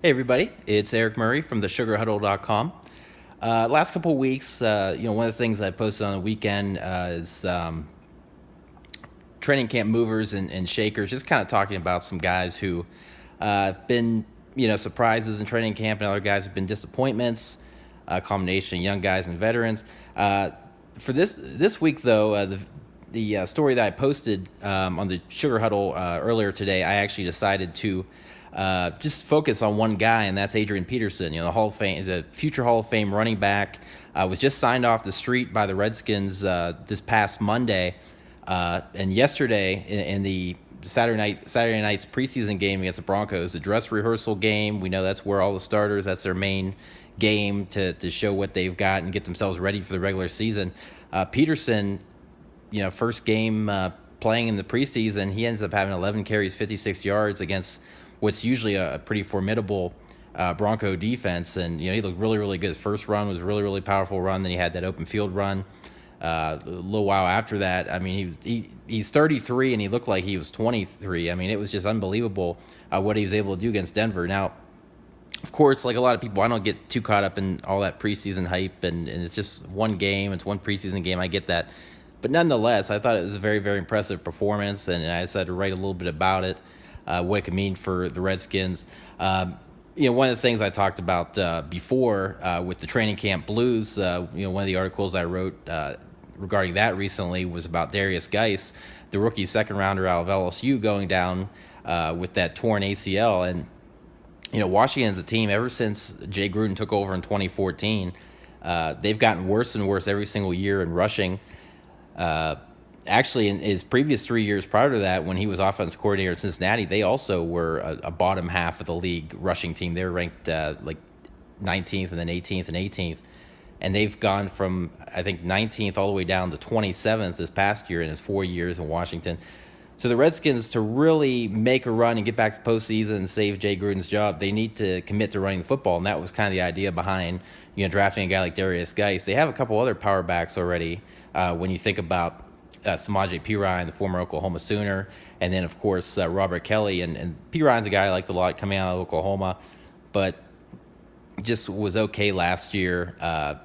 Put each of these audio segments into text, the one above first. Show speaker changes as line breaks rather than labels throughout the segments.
Hey everybody, it's Eric Murray from thesugarhuddle.com. Last couple of weeks, one of the things I posted on the weekend is training camp movers and shakers, just kind of talking about some guys who have been, surprises in training camp, and other guys have been disappointments, a combination of young guys and veterans. For this week, though, the story that I posted on the Sugar Huddle earlier today, I actually decided to just focus on one guy, and that's Adrian Peterson. The Hall of Fame is a future Hall of Fame running back. Was just signed off the street by the Redskins this past Monday, and yesterday in the Saturday night's preseason game against the Broncos, the dress rehearsal game. We know that's where all the starters. That's their main game to show what they've got and get themselves ready for the regular season. Peterson, first game playing in the preseason, he ends up having 11 carries, 56 yards against what's usually a pretty formidable Bronco defense. And, he looked really, really good. His first run was a really, really powerful run. Then he had that open field run a little while after that. I mean, he's 33, and he looked like he was 23. I mean, it was just unbelievable what he was able to do against Denver. Now, of course, like a lot of people, I don't get too caught up in all that preseason hype, and it's just one game. It's one preseason game. I get that. But nonetheless, I thought it was a very, very impressive performance, and I decided to write a little bit about it, what it could mean for the Redskins. One of the things I talked about before with the training camp blues, one of the articles I wrote regarding that recently was about Darius Geis, the rookie second-rounder out of LSU, going down with that torn ACL. And, Washington's a team, ever since Jay Gruden took over in 2014, they've gotten worse and worse every single year in rushing. Actually, in his previous 3 years prior to that, when he was offense coordinator at Cincinnati, they also were a bottom half of the league rushing team. They were ranked like 19th and then 18th and 18th. And they've gone from, I think, 19th all the way down to 27th this past year in his 4 years in Washington. So the Redskins, to really make a run and get back to postseason and save Jay Gruden's job, they need to commit to running the football. And that was kind of the idea behind, drafting a guy like Darius Geis. They have a couple other power backs already when you think about Samaje Perine, the former Oklahoma Sooner, and then, of course, Robert Kelly. And Perine's a guy I liked a lot coming out of Oklahoma, but just was okay last year.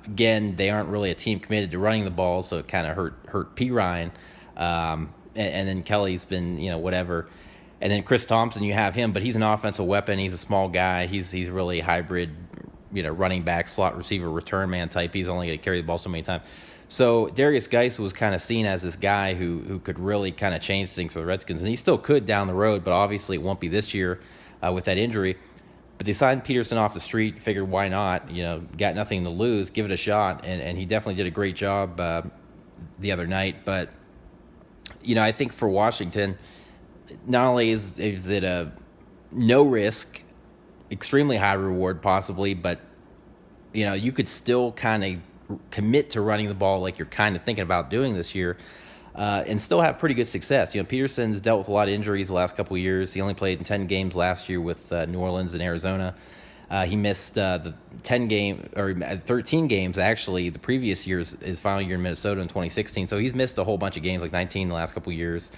Again, they aren't really a team committed to running the ball, so it kind of hurt Perine. And then Kelly's been, whatever. And then Chris Thompson, you have him, but he's an offensive weapon. He's a small guy. He's really hybrid, running back, slot receiver, return man type. He's only going to carry the ball so many times. So Darius Geis was kind of seen as this guy who could really kind of change things for the Redskins. And he still could down the road, but obviously it won't be this year with that injury. But they signed Peterson off the street, figured why not? Got nothing to lose, give it a shot. And he definitely did a great job the other night. But, I think for Washington, not only is it a no risk, extremely high reward possibly, but, you could still kind of commit to running the ball like you're kind of thinking about doing this year and still have pretty good success. Peterson's dealt with a lot of injuries the last couple of years. He only played in 10 games last year with New Orleans and Arizona. He missed the 13 games, actually, the previous year's his final year in Minnesota in 2016. So he's missed a whole bunch of games, like 19 the last couple of years.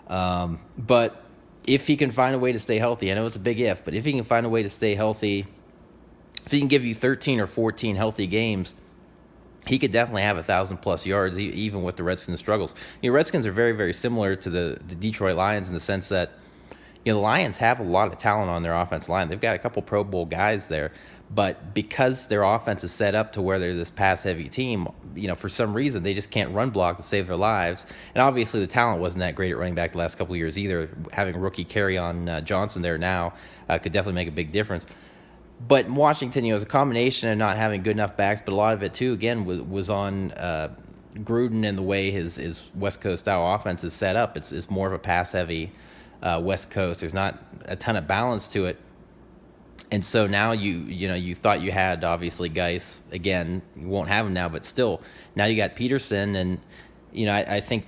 But if he can find a way to stay healthy, I know it's a big if, but if he can find a way to stay healthy, if he can give you 13 or 14 healthy games, he could definitely have 1,000-plus yards, even with the Redskins' struggles. Redskins are very, very similar to the Detroit Lions in the sense that, the Lions have a lot of talent on their offensive line. They've got a couple Pro Bowl guys there. But because their offense is set up to where they're this pass-heavy team, for some reason, they just can't run block to save their lives. And obviously, the talent wasn't that great at running back the last couple of years either. Having rookie Kerryon Johnson there now could definitely make a big difference. But in Washington, it was a combination of not having good enough backs, but a lot of it, too, again, was on Gruden and the way his West Coast-style offense is set up. It's more of a pass-heavy West Coast. There's not a ton of balance to it. And so now you thought you had, obviously, Geis. Again, you won't have him now, but still, now you got Peterson. And, I think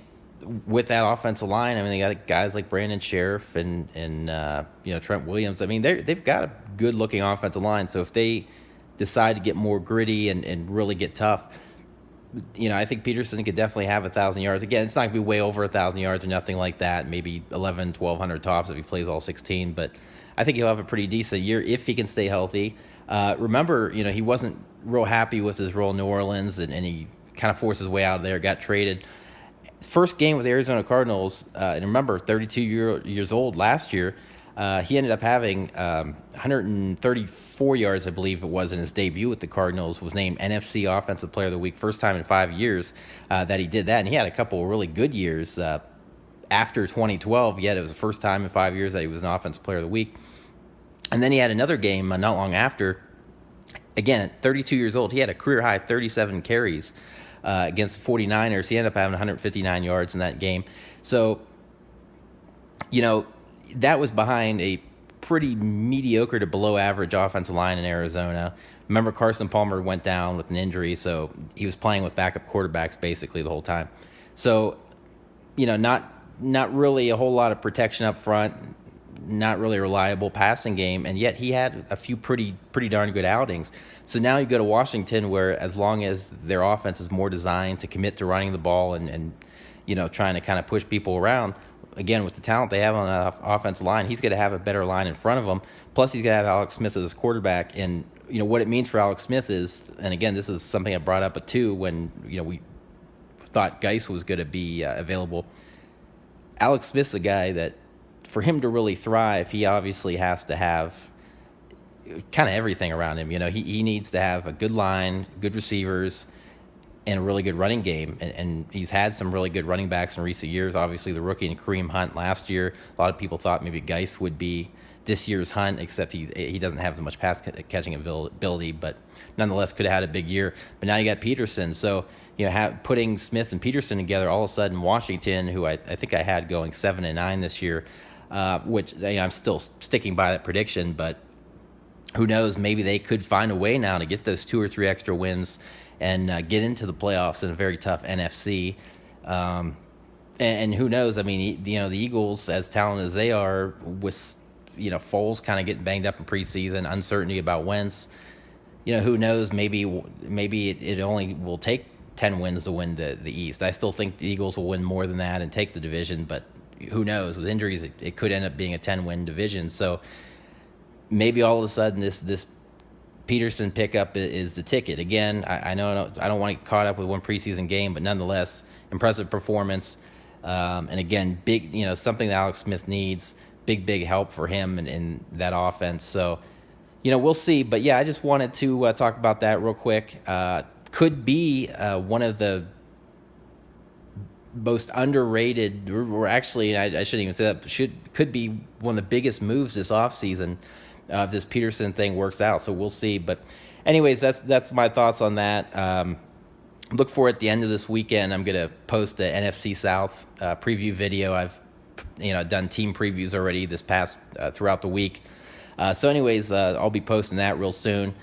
with that offensive line, they got guys like Brandon Sheriff and Trent Williams. They've got a good-looking offensive line. So if they decide to get more gritty and really get tough, I think Peterson could definitely have 1,000 yards. Again, it's not going to be way over 1,000 yards or nothing like that. Maybe 1,100 tops if he plays all 16. But I think he'll have a pretty decent year if he can stay healthy. Remember, he wasn't real happy with his role in New Orleans, and he kind of forced his way out of there, got traded. His first game with the Arizona Cardinals, and remember, 32 years old last year, he ended up having 134 yards, I believe it was, in his debut with the Cardinals, was named NFC Offensive Player of the Week, first time in 5 years that he did that. And he had a couple of really good years after 2012, yet it was the first time in 5 years that he was an Offensive Player of the Week. And then he had another game not long after. Again, at 32 years old, he had a career-high 37 carries against the 49ers. He ended up having 159 yards in that game. So, that was behind a pretty mediocre to below average offensive line in Arizona. Remember, Carson Palmer went down with an injury, so he was playing with backup quarterbacks basically the whole time. So, not really a whole lot of protection up front, not really a reliable passing game, and yet he had a few pretty darn good outings. So now you go to Washington, where as long as their offense is more designed to commit to running the ball and trying to kind of push people around, again, with the talent they have on that offensive line, he's going to have a better line in front of him. Plus, he's going to have Alex Smith as his quarterback. And, what it means for Alex Smith is, and again, this is something I brought up too when, we thought Geis was going to be available. Alex Smith's a guy that, for him to really thrive, he obviously has to have kind of everything around him. He needs to have a good line, good receivers, and a really good running game. And he's had some really good running backs in recent years. Obviously, the rookie and Kareem Hunt last year. A lot of people thought maybe Geis would be this year's Hunt, except he doesn't have as much pass catching ability, but nonetheless could have had a big year. But now you got Peterson. So, putting Smith and Peterson together, all of a sudden Washington, who I think I had going 7-9 this year, which I'm still sticking by that prediction, but who knows, maybe they could find a way now to get those 2 or 3 extra wins and get into the playoffs in a very tough NFC. And who knows, the Eagles, as talented as they are, with, Foles kind of getting banged up in preseason, uncertainty about Wentz, who knows, maybe it only will take 10 wins to win the East. I still think the Eagles will win more than that and take the division, but who knows? With injuries, it could end up being a 10-win division. So maybe all of a sudden this Peterson pickup is the ticket. Again, I know I don't want to get caught up with one preseason game, but nonetheless, impressive performance. And again, big, something that Alex Smith needs, big help for him in that offense. So, we'll see. But yeah, I just wanted to talk about that real quick. Could be one of the most underrated, or actually, I shouldn't even say that, could be one of the biggest moves this offseason if this Peterson thing works out. So we'll see. But anyways, that's my thoughts on that. Look for it at the end of this weekend. I'm going to post an NFC South preview video. I've done team previews already this past throughout the week. So anyways, I'll be posting that real soon.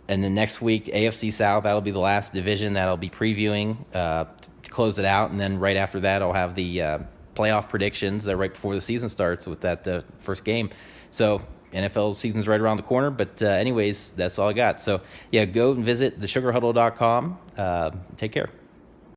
And then next week, AFC South, that'll be the last division that I'll be previewing to close it out. And then right after that, I'll have the playoff predictions right before the season starts with that first game. So NFL season's right around the corner. But anyways, that's all I got. So, yeah, go and visit thesugarhuddle.com. Take care.